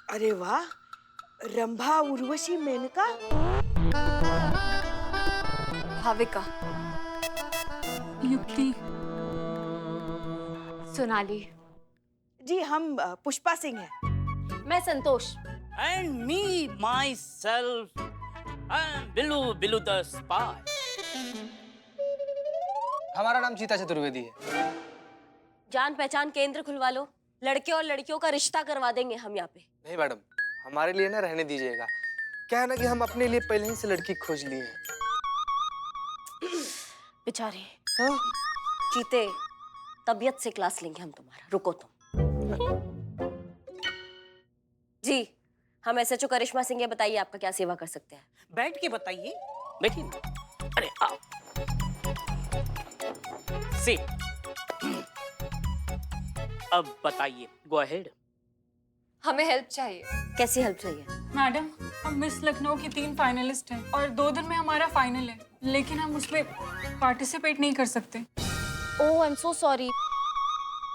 अरे वाह, रंभा, उर्वशी, मेनका। भाविका, युक्ति, सोनाली। जी, हम पुष्पा सिंह हैं। मैं संतोष। And me, myself, I'm Bilu the spy. हमारा नाम चीता चतुर्वेदी है। जान पहचान केंद्र खुलवा लो, लड़के और लड़कियों का रिश्ता करवा देंगे हम यहाँ पे। नहीं मैडम, हमारे लिए ना रहने दीजिएगा। क्या है ना कि हम अपने लिए पहले ही से लड़की खोज लिए हैं। बेचारे। हाँ? चीते, तबीयत से क्लास लेंगे हम तुम्हारा, रुको तुम। जी, हम एसएचओ करिश्मा सिंह, बताइए आपका क्या सेवा कर सकते हैं? बैठ के बताइए। बैठिए ना। अरे आओ। Sit. अब बताइए, गो अहेड। हमें हेल्प चाहिए। कैसी हेल्प चाहिए? मैडम, हम मिस लखनऊ की 3 फाइनलिस्ट हैं और 2 दिन में हमारा फाइनल है, लेकिन हम उसमें पार्टिसिपेट नहीं कर सकते। ओह, आई एम सो सॉरी,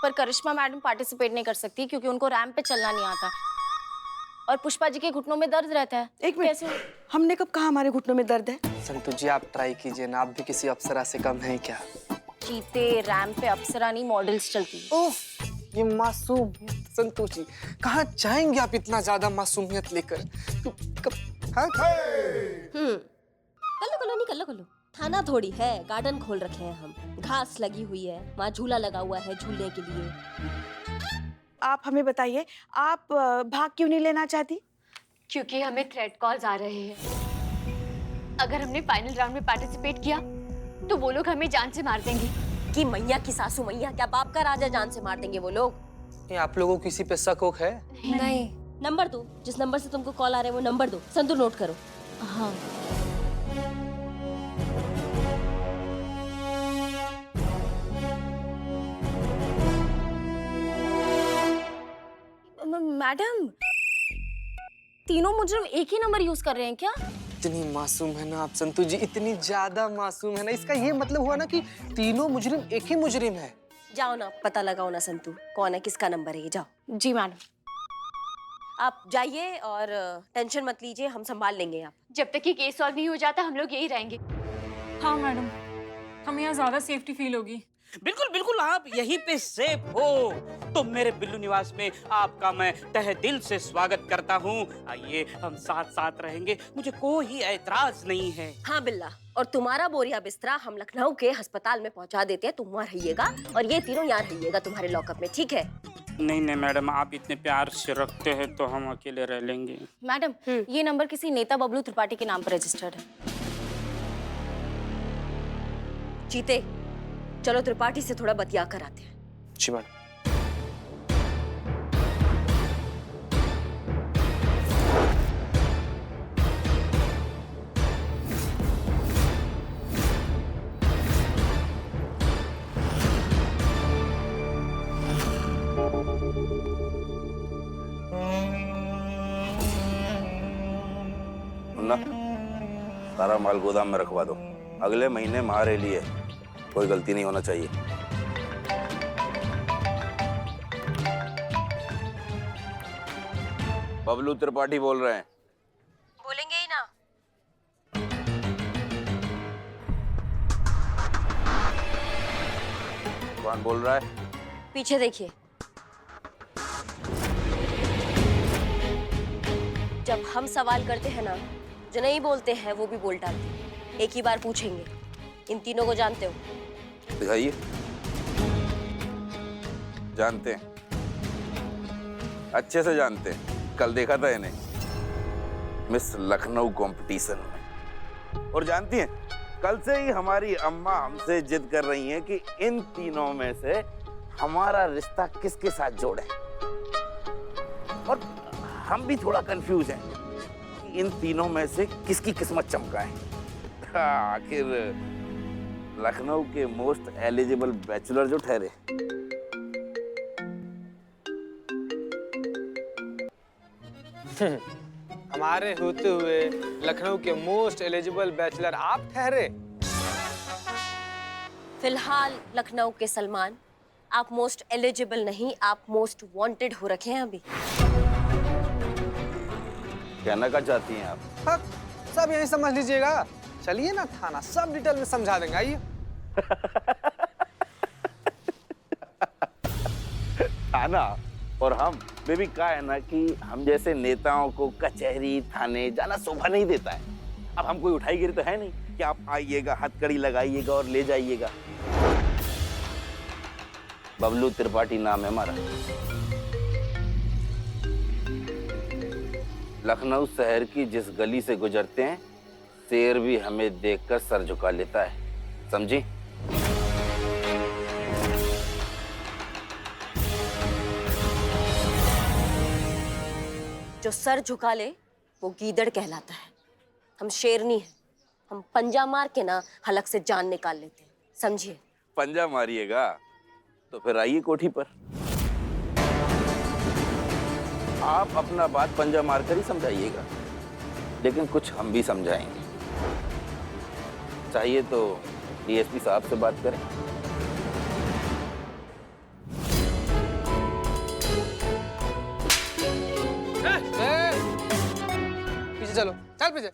पर करिश्मा मैडम पार्टिसिपेट नहीं कर सकती क्योंकि उनको रैंप पे चलना नहीं आता और पुष्पा जी के घुटनों में दर्द रहता है। एक मिनट, कैसे? हमने कब कहा हमारे घुटनों में दर्द है? संतु जी, आप ट्राई कीजिए ना, आप भी किसी अप्सरा से कम हैं क्या? चीते, रैंप पे अप्सरा नहीं मॉडल्स चलती। ओह, ये मासूम संतु जी, कहाँ जाएंगे आप इतना ज्यादा मासूमियत लेकर? हाँ? कल्लो। थाना थोड़ी है, गार्डन खोल रखे हैं हम, घास लगी हुई है, वहाँ झूला लगा हुआ है झूलने के लिए। आप हमें बताइए, आप भाग क्यों नहीं लेना चाहती? क्योंकि हमें थ्रेट कॉल्स आ रहे हैं। अगर हमने फाइनल राउंड में पार्टिसिपेट किया तो वो लोग हमें जान से मार देंगे। कि मैया की सासू मैया, क्या बाप का राजा जान से मार देंगे वो लोग? ये आप लोगों को किसी पे शक वक है? नहीं। नंबर दो, जिस नंबर से तुमको कॉल आ रहे हैं वो नंबर दो। संतु नोट करो। हाँ। मैडम, तीनों मुजरिम एक ही नंबर यूज कर रहे हैं क्या? इतनी मासूम है ना आप संतु जी, इतनी ज्यादा मासूम है ना। इसका ये मतलब हुआ ना कि तीनों मुजरिम एक ही मुजरिम है। जाओ ना, पता लगाओ ना संतु, कौन है, किसका नंबर है ये, जाओ। जी मैडम। आप जाइए और टेंशन मत लीजिए, हम संभाल लेंगे आप। जब तक ये केस सॉल्व नहीं हो जाता हम लोग यही रहेंगे। हाँ मैडम, हमें यहाँ ज्यादा सेफ्टी फील होगी। बिल्कुल बिल्कुल, आप यहीं पे सेफ हो। तो मेरे बिल्लू निवास में आपका मैं तहे दिल से स्वागत करता हूँ। आइए, हम साथ साथ रहेंगे, मुझे कोई ऐतराज नहीं है। हाँ बिल्ला, और तुम्हारा बोरिया बिस्तरा हम लखनऊ के अस्पताल में पहुँचा देते हैं, तुम वहाँ रहिएगा और ये तीनों यहाँ रहिएगा तुम्हारे लॉकअप में, ठीक है? नहीं मैडम, आप इतने प्यार से रखते हैं तो हम अकेले रह लेंगे। मैडम, ये नंबर किसी नेता बबलू त्रिपाठी के नाम पर रजिस्टर्ड है। चीते, चलो त्रिपाठी से थोड़ा बतिया कर आते हैं। जी मैडम। मुन्ना, सारा माल गोदाम में रखवा दो। अगले महीने हमारे लिए कोई गलती नहीं होना चाहिए। बबलू त्रिपाठी बोल रहे हैं। बोलेंगे ही ना। कौन बोल रहा है? पीछे देखिए। जब हम सवाल करते हैं ना, जो नहीं बोलते हैं वो भी बोल डालते हैं। एक ही बार पूछेंगे, इन तीनों को जानते हो? दिखाइए। जानते हैं, अच्छे से जानते हैं, कल देखा था इन्हें मिस लखनऊ कंपटीशन में। और जानती हैं, कल से ही हमारी अम्मा हमसे जिद कर रही हैं कि इन तीनों में से हमारा रिश्ता किसके साथ जोड़े। और हम भी थोड़ा कंफ्यूज हैं कि इन तीनों में से किसकी किस्मत चमकाए। आखिर लखनऊ के मोस्ट एलिजिबल बैचलर जो ठहरे। हमारे होते हुए लखनऊ के मोस्ट एलिजिबल बैचलर आप ठहरे। फिलहाल लखनऊ के सलमान, आप मोस्ट एलिजिबल नहीं, आप मोस्ट वांटेड हो रखे हैं अभी। कहना क्या चाहती हैं आप? हाँ, सब यही समझ लीजिएगा। चलिए ना थाना, सब डिटेल में समझा देंगे, आइए। थाना और हम बेबी का है ना कि हम जैसे नेताओं को कचहरी थाने जाना शोभा नहीं देता है। अब हम कोई उठाई गिरी तो है नहीं कि आप आइएगा, हथकड़ी लगाइएगा और ले जाइएगा। बबलू त्रिपाठी नाम है हमारा। लखनऊ शहर की जिस गली से गुजरते हैं, शेर भी हमें देखकर सर झुका लेता है, समझी? जो सर झुका ले वो गीदड़ कहलाता है। हम शेरनी हैं। हम पंजा मार के ना हलक से जान निकाल लेते हैं, समझिए? पंजा मारिएगा तो फिर आइए कोठी पर। आप अपना बात पंजा मारकर ही समझाइएगा, लेकिन कुछ हम भी समझाएंगे। चाहिए तो डीएसपी साहब से बात करें। पीछे चलो, चल पीछे।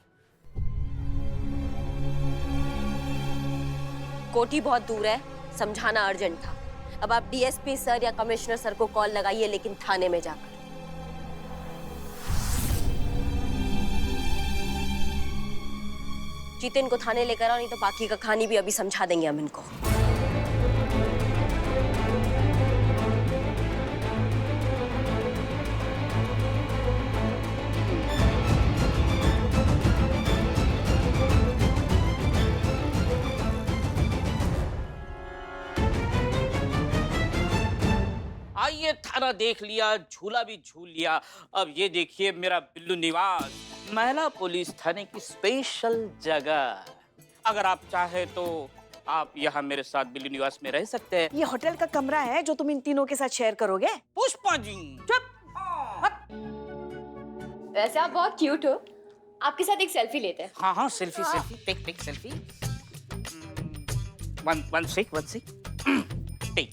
कोठी बहुत दूर है, समझाना अर्जेंट था। अब आप डीएसपी सर या कमिश्नर सर को कॉल लगाइए, लेकिन थाने में जाकर। जीते इनको थाने लेकर आओ, नहीं तो बाकी का कहानी भी अभी समझा देंगे हम इनको। आइए, थाना देख लिया, झूला भी झूल लिया। अब ये देखिए मेरा बिल्लू निवास, महिला पुलिस थाने की स्पेशल जगह। अगर आप चाहे तो आप यहाँ मेरे साथ बिल्लू निवास में रह सकते हैं। ये होटल का कमरा है जो तुम इन तीनों के साथ शेयर करोगे। पुष्पा जी, चुप। वैसे आप बहुत क्यूट हो। आपके साथ एक सेल्फी लेते हैं। हाँ हाँ, selfie selfie, take selfie. One sick take.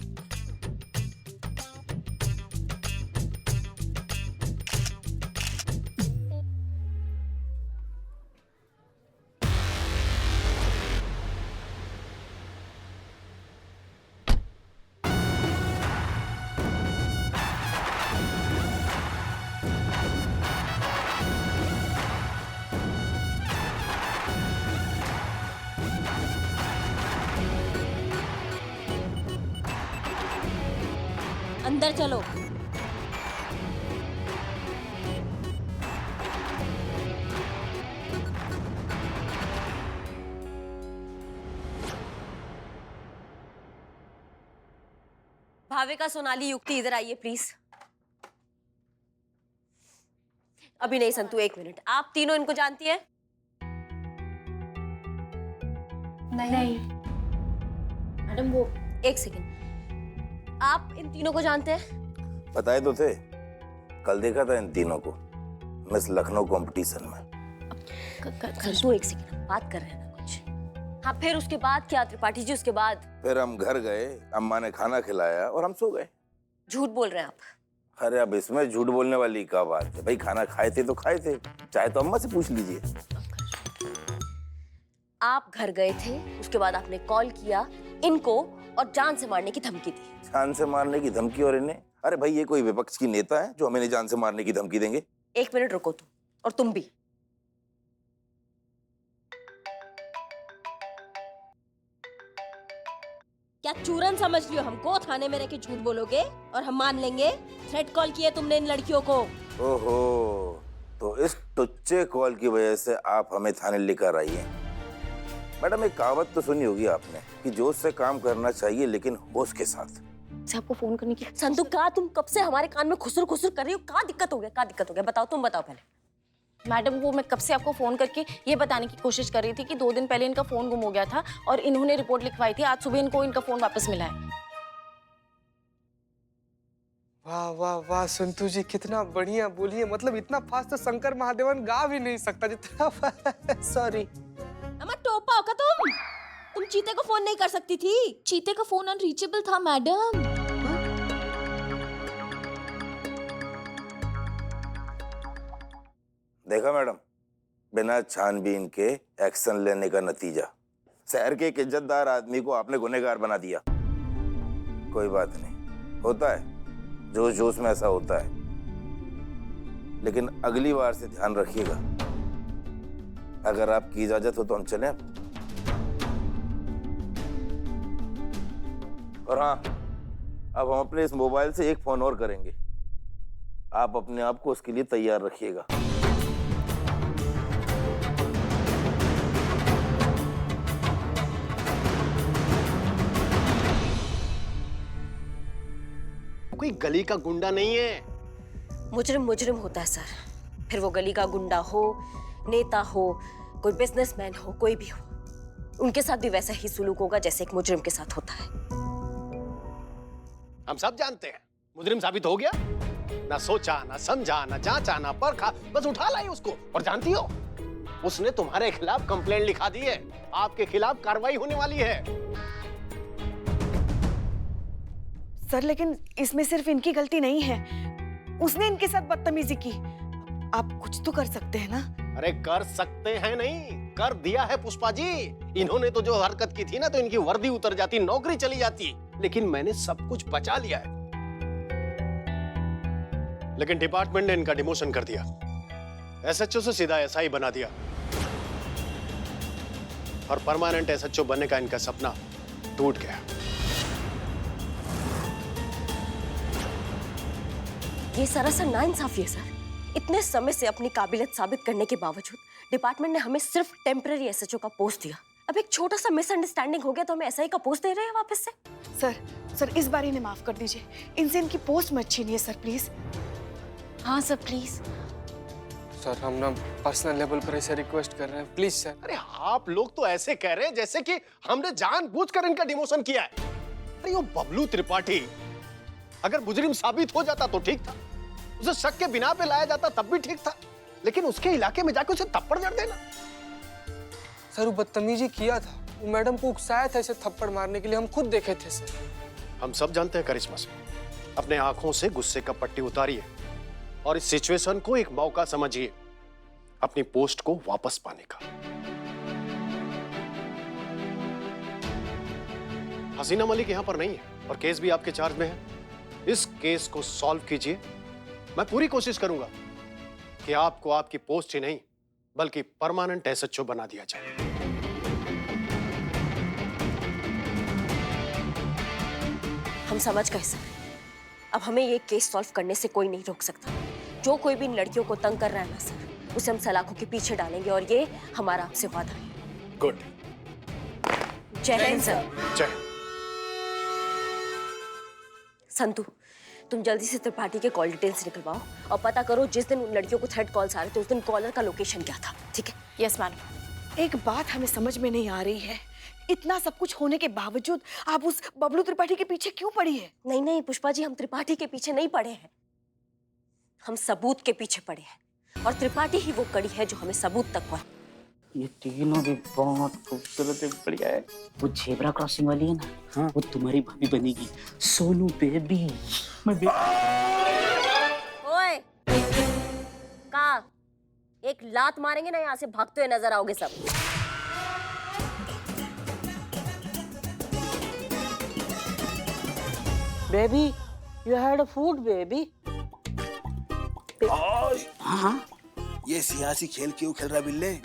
अंदर चलो। भाविका, सोनाली, युक्ति, इधर आइए प्लीज। अभी नहीं संतु, एक मिनट। आप तीनों इनको जानती हैं? नहीं। मैडम वो एक सेकेंड, आप इन तीनों को जानते हैं? बताए तो थे, कल देखा था इन तीनों को मिस लखनऊ कंपटीशन में। संतु एक सेकेंड, बात कर रहे हैं ना कुछ। हाँ, फिर उसके बाद क्या त्रिपाठी जी? उसके बाद फिर हम घर गए, अम्मा ने खाना खिलाया और हम सो गए। झूठ बोल रहे हैं आप। अरे अब इसमें झूठ बोलने वाली क्या बात है भाई? खाना खाए थे तो खाए थे, चाहे तो अम्मा से पूछ लीजिए। आप घर गए थे, उसके बाद आपने कॉल किया इनको और जान से मारने की धमकी दी। जान से मारने की धमकी? और इन्हें? अरे भाई, ये कोई विपक्ष की नेता है जो हमें जान से मारने की धमकी देंगे? एक मिनट रुको तुम, और तुम भी। क्या चूरन समझ लियो हमको? थाने में रह के झूठ बोलोगे और हम मान लेंगे? थ्रेट कॉल किया तुमने इन लड़कियों को। ओहो, तो इस टुच्चे कॉल की वजह से आप हमें थाने लेकर आई हैं। मैडम, एक कहावत तो सुनी होगी आपने कि जोश से काम करना चाहिए लेकिन होश के साथ। से आपको फोन करने की संतु, का तुम कब से हमारे कान में खुसर खुसर कर रही हो? का दिक्कत हो गया? का दिक्कत हो गया? बताओ, तुम बताओ पहले। मैडम, वो मैं कब से आपको फोन करके ये बताने की कोशिश कर रही थी कि 2 दिन पहले इनका फोन गुम हो गया था और इन्होंने रिपोर्ट लिखवाई थी। आज सुबह इनको इनका फोन वापस मिला है। वाह वाह वाह संतू जी, कितना बढ़िया बोलिए। मतलब इतना फास्ट तो शंकर महादेवन गा भी नहीं सकता जितना। सॉरी। अम्मा, टोपा हो का तुम? तुम चीते को फोन नहीं कर सकती थी? चीते का फोन अनरीचेबल था मैडम। देखा मैडम, बिना छानबीन के एक्शन लेने का नतीजा। शहर के एक इज्जतदार आदमी को आपने गुनहगार बना दिया। कोई बात नहीं, होता है, जोश जोश में ऐसा होता है, लेकिन अगली बार से ध्यान रखिएगा। अगर आपकी इजाजत हो तो हम चलें। और हाँ, अब हम अपने इस मोबाइल से एक फोन और करेंगे। आप अपने आप को उसके लिए तैयार रखिएगा। कोई गली का गुंडा नहीं है। मुजरिम मुजरिम होता है सर, फिर वो गली का गुंडा हो, नेता हो, कोई बिजनेसमैन हो, कोई भी हो, उनके साथ भी वैसा ही सुलूक होगा जैसे एक मुजरिम के साथ होता है। हम सब जानते हैं, मुजरिम साबित हो गया। ना सोचा, ना समझा, ना जांचा, ना परखा, बस उठा लाई उसको। और जानती हो, उसने तुम्हारे खिलाफ कंप्लेंट लिखा दी है। आपके खिलाफ कार्रवाई होने वाली है। सर लेकिन इसमें सिर्फ इनकी गलती नहीं है, उसने इनके साथ बदतमीजी की। आप कुछ तो कर सकते हैं ना। अरे कर सकते हैं नहीं, कर दिया है पुष्पा जी। इन्होंने तो जो हरकत की थी ना, तो इनकी वर्दी उतर जाती, नौकरी चली जाती। लेकिन मैंने सब कुछ बचा लिया है। लेकिन डिपार्टमेंट ने इनका डिमोशन कर दिया, एसएचओ से सीधा एसआई बना दिया। और परमानेंट एसएचओ बनने का इनका सपना टूट गया। ये सरासर नाइंसाफी है सर। इतने समय से अपनी काबिलियत साबित करने के बावजूद डिपार्टमेंट ने हमें सिर्फ टेम्पररी एसएचओ का पोस्ट दिया। अब एक छोटा सा मिसअंडरस्टैंडिंग हो गया तो हमें एसआई का पोस्ट दे रहे हैं वापस से। सर इस बार इन्हें माफ कर दीजिए, इनसे इनकी पोस्ट में अच्छी नहीं है सर, प्लीज। हाँ सर प्लीज। सर हम ना पर्सनल लेवल पर ऐसे रिक्वेस्ट कर रहे हैं, प्लीज सर। अरे आप लोग तो ऐसे कह रहे हैं जैसे कि हमने जानबूझकर इनका डिमोशन किया है। अरे वो बबलू त्रिपाठी अगर मुजरिम साबित हो जाता तो ठीक था, उसे शक के बिना पे लाया जाता तब भी ठीक था, लेकिन उसके इलाके में जाके उसे थप्पड़ जड़ देना। सर वो बदतमीजी किया था, वो मैडम को उकसाया था इसे थप्पड़ मारने के लिए, हम खुद देखे थे सर। हम सब जानते हैं करिश्मा से, अपने आंखों से गुस्से का पट्टी उतारिए और इस सिचुएशन को एक मौका समझिए अपनी पोस्ट को वापस पाने का। हसीना मलिक यहां पर नहीं है और केस भी आपके चार्ज में है। इस केस को सॉल्व कीजिए। मैं पूरी कोशिश करूंगा कि आपको आपकी पोस्ट ही नहीं बल्कि परमानेंट एसएचओ बना दिया जाए। हम समझ गए सर, अब हमें ये केस सॉल्व करने से कोई नहीं रोक सकता। जो कोई भी इन लड़कियों को तंग कर रहा है ना सर, उसे हम सलाखों के पीछे डालेंगे और ये हमारा आपसे वादा है। गुड। जय हिंद सर। जय। संतू, तुम जल्दी से त्रिपाठी के कॉल डिटेल्स निकलवाओ और पता करो जिस दिन उन लड़कियों को थ्रेट कॉल्स आ रहे थे उस दिन कॉलर का लोकेशन क्या था, ठीक है? Yes madam. एक बात हमें समझ में नहीं आ रही है, इतना सब कुछ होने के बावजूद आप उस बबलू त्रिपाठी के पीछे क्यों पड़ी है? नहीं नहीं पुष्पा जी, हम त्रिपाठी के पीछे नहीं पड़े हैं, हम सबूत के पीछे पड़े हैं और त्रिपाठी ही वो कड़ी है जो हमें सबूत तक पहुंचाए। ये तीनों भी बहुत खूबसूरत है, बढ़िया है। वो जेब्रा क्रॉसिंग वाली है ना, हाँ, वो तुम्हारी भाभी बनेगी, सोनू बेबी। ओए, कहाँ? एक लात मारेंगे ना, यहाँ से भागते हुए नजर आओगे सब। Baby, you had a food, baby. हाँ? ये सियासी खेल क्यों खेल रहा बिल्ले?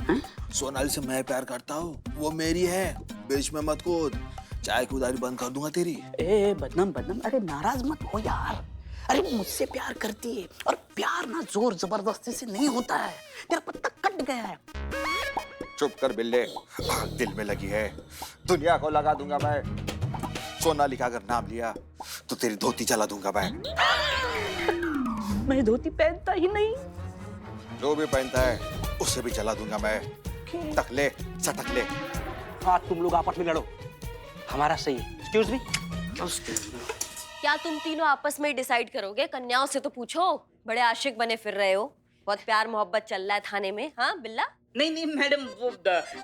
सोनाली से मैं प्यार करता हूँ, वो मेरी है, बीच में मत कूद, चाय की उधारी बंद कर दूंगा तेरी। ए बदनाम बदनाम, अरे नाराज मत हो यार। अरे वो मुझसे प्यार करती है और प्यार ना जोर जबरदस्ती से नहीं होता है। तेरा पत्ता कट गया है। चुप कर बिल्ले, दिल में लगी है, दुनिया को लगा दूंगा मैं। सोनाली का अगर नाम लिया तो तेरी धोती चला दूंगा मैं धोती पहनता ही नहीं। जो भी पहनता है उसे भी चला दूंगा मैं। तकले सटक ले। हाँ तुम लोग आपस में लड़ो, हमारा सही है। Excuse me. क्या तुम तीनों आपस में डिसाइड करोगे? कन्याओं से तो पूछो, बड़े आशिक बने फिर रहे हो, बहुत प्यार मोहब्बत चल रहा है थाने में। हाँ बिल्ला? नहीं मैडम, वो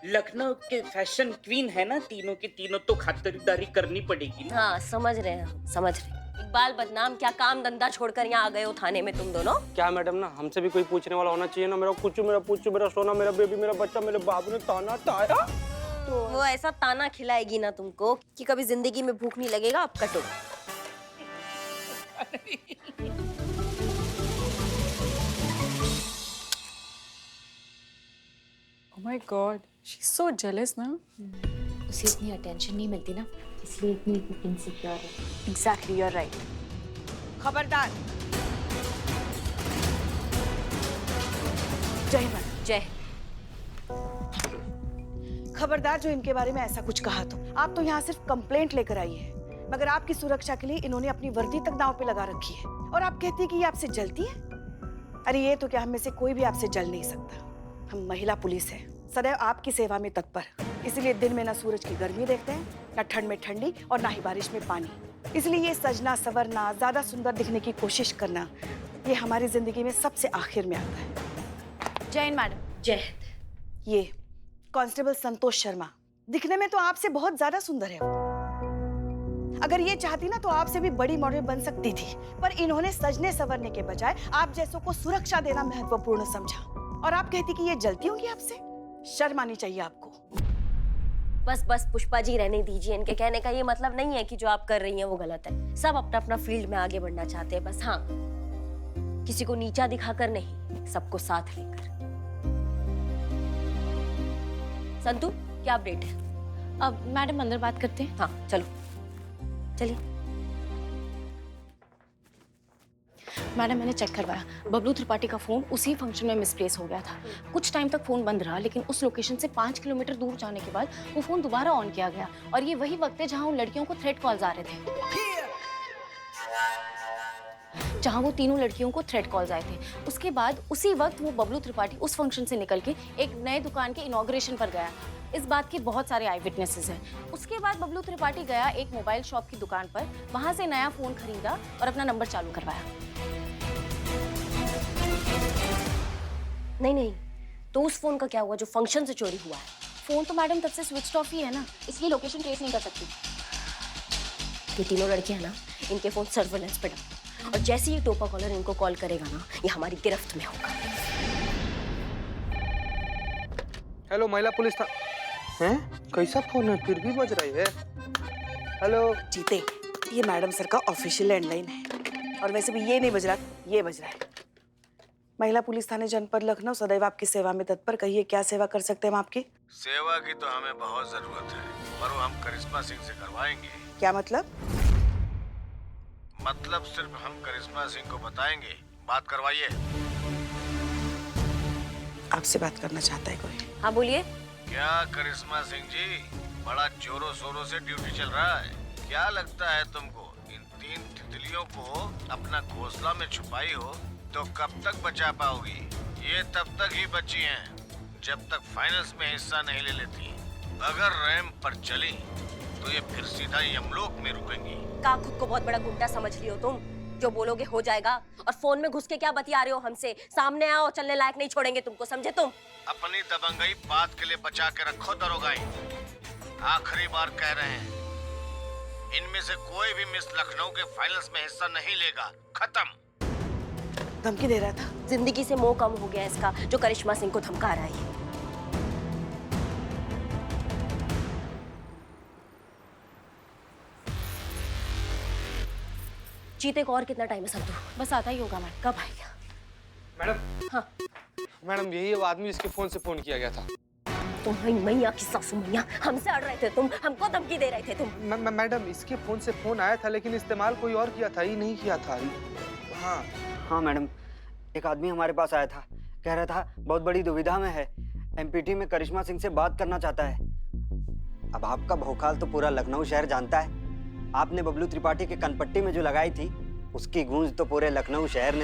लखनऊ के फैशन क्वीन है ना, तीनों की तीनों, तो खातिरदारी करनी पड़ेगी ना। हाँ समझ रहे हैं, समझ रहे हैं। इकबाल बदनाम क्या काम धंधा छोड़कर यहाँ आ गए हो थाने में तुम दोनों? क्या मैडम ना हमसे भी कोई पूछने वाला होना चाहिए ना। मेरा कुछ, मेरा पुच्चू, मेरा सोना, मेरा बेबी, मेरा बच्चा, मेरे बाबू ने ताना ताया तो वो ऐसा ताना खिलाएगी ना तुमको कि कभी जिंदगी में भूख नहीं लगेगा। अब कटो। Oh my God, she's so jealous ना। उसे इतनी अटेंशन नहीं मिलती ना, इसलिए इतनी इनसिक्योर है। Exactly, you're right. खबरदार। जय मैडम। जय। खबरदार जो इनके बारे में ऐसा कुछ कहा तो। आप तो यहाँ सिर्फ कंप्लेंट लेकर आई है, मगर आपकी सुरक्षा के लिए इन्होंने अपनी वर्दी तक दांव पे लगा रखी है। और आप कहती है कि ये आपसे जलती है? अरे ये तो क्या, हम में से कोई भी आपसे जल नहीं सकता। हम महिला पुलिस है, सदैव आपकी सेवा में तत्पर, इसलिए दिन में ना सूरज की गर्मी देखते हैं, ना ठंड में ठंडी और ना ही बारिश में पानी। इसलिए ये सजना संवरना, ज्यादा सुंदर दिखने की कोशिश करना, ये हमारी जिंदगी में सबसे आखिर में आता है। जय हिंद मैडम। जय। ये कांस्टेबल संतोष शर्मा, दिखने में तो आपसे बहुत ज्यादा सुंदर है वो। अगर ये चाहती ना तो आपसे भी बड़ी मॉडल बन सकती थी, पर इन्होंने सजने संवरने के बजाय आप जैसों को सुरक्षा देना महत्वपूर्ण समझा। और आप कहती कि ये जलती होंगी आपसे? शर्म आनी चाहिए आपको। बस बस पुष्पा जी, रहने दीजिए। इनके कहने का ये मतलब नहीं है कि जो आप कर रही हैं वो गलत है। सब अपना अपना फील्ड में आगे बढ़ना चाहते हैं, बस हाँ किसी को नीचा दिखाकर नहीं, सबको साथ लेकर। संतू, क्या अपडेट है? अब मैडम अंदर बात करते हैं। हाँ चलो चलिए। मैडम मैंने चेक करवाया, बबलू त्रिपाठी का फोन उसी फंक्शन में मिसप्लेस हो गया था। कुछ टाइम तक फोन बंद रहा, लेकिन उस लोकेशन से 5 किलोमीटर दूर जाने के बाद वो फोन दोबारा ऑन किया गया। और ये वही वक्त है जहां उन लड़कियों को थ्रेट कॉल्स आ रहे थे, जहां वो तीनों लड़कियों को थ्रेट कॉल्स आए थे। उसके बाद उसी वक्त वो बबलू त्रिपाठी उस फंक्शन से निकल के एक नए दुकान के इनॉग्रेशन पर गया। इस बात के बहुत सारे आई विटनेसेस हैं। उसके बाद बबलू त्रिपाठी गया एक मोबाइल शॉप की दुकान पर, वहां से नया फोन खरीदा और अपना नंबर चालू करवाया। नहीं, तो उस फोन का क्या हुआ जो फंक्शन से चोरी हुआ है? फोन तो मैडम तब से स्विच ऑफ ही है ना, इसलिए लोकेशन ट्रेस नहीं कर सकती। ये तीनों लड़कियां ना, इनके फोन सर्वेलेंस पे डालो, और जैसे ही टोपा कॉलर इनको कॉल करेगा ना, ये हमारी गिरफ्त में होगा। हेलो महिला पुलिस था हैं? कैसा फोन है, फिर भी बज रही है। हेलो जीते, ये मैडम सर का ऑफिशियल लैंडलाइन है, और वैसे भी ये नहीं बज रहा, ये बज रहा है। महिला पुलिस थाने जनपद लखनऊ सदैव आपकी सेवा में तत्पर। कहिए क्या सेवा कर सकते हैं हम आपकी? सेवा की तो हमें बहुत जरूरत है, पर वो हम करिश्मा सिंह से करवाएंगे। क्या मतलब? मतलब सिर्फ हम करिश्मा सिंह को बताएंगे। बात करवाइए। आपसे बात करना चाहता है कोई? हाँ बोलिए। क्या करिश्मा सिंह जी, बड़ा जोरों शोरों से ड्यूटी चल रहा है। क्या लगता है तुमको इन 3 तितलियों को अपना घोंसला में छुपाई हो तो कब तक बचा पाओगी? ये तब तक ही बची हैं जब तक फाइनल्स में हिस्सा नहीं ले लेती। अगर रैंप पर चली तो ये फिर सीधा यमलोक में रुकेंगी। का खुद को बहुत बड़ा गुंडा समझ लियो तुम? जो बोलोगे हो जाएगा। और फोन में घुस के क्या बतिया रहे हो हमसे? सामने आओ, चलने लायक नहीं छोड़ेंगे तुमको, समझे तुम? अपनी दबंगई बात के लिए बचा के रखो दरोगाई। आखिरी बार कह रहे हैं, इनमें से कोई भी मिस लखनऊ के फाइनल्स में हिस्सा नहीं लेगा। खत्म। धमकी दे रहा था? जिंदगी से मोह कम हो गया इसका, जो करिश्मा सिंह को धमका रहा है। जीते को और कितना टाइम है संतू? बस आता ही होगा मैडम। कब आएगा? मैडम। हाँ मैडम, यही वो आदमी जिसके फोन से फोन किया गया था। तुम्हारी मैया की सासू मैया, हमसे अड़ रहे थे तुम, हमको धमकी दे रहे थे तुम। मैडम, इसके फोन से फोन आया था, लेकिन इस्तेमाल कोई और किया था, ये नहीं किया था। हाँ हाँ मैडम, एक आदमी हमारे पास आया था, कह रहा था बहुत बड़ी दुविधा में है, एमपीटी में करिश्मा सिंह से बात करना चाहता है। अब आपका भौकाल तो पूरा लखनऊ शहर जानता है। आपने बबलू त्रिपाठी के कनपट्टी में जो लगाई थी, उसकी गूंज तो पूरे लखनऊ शहर ने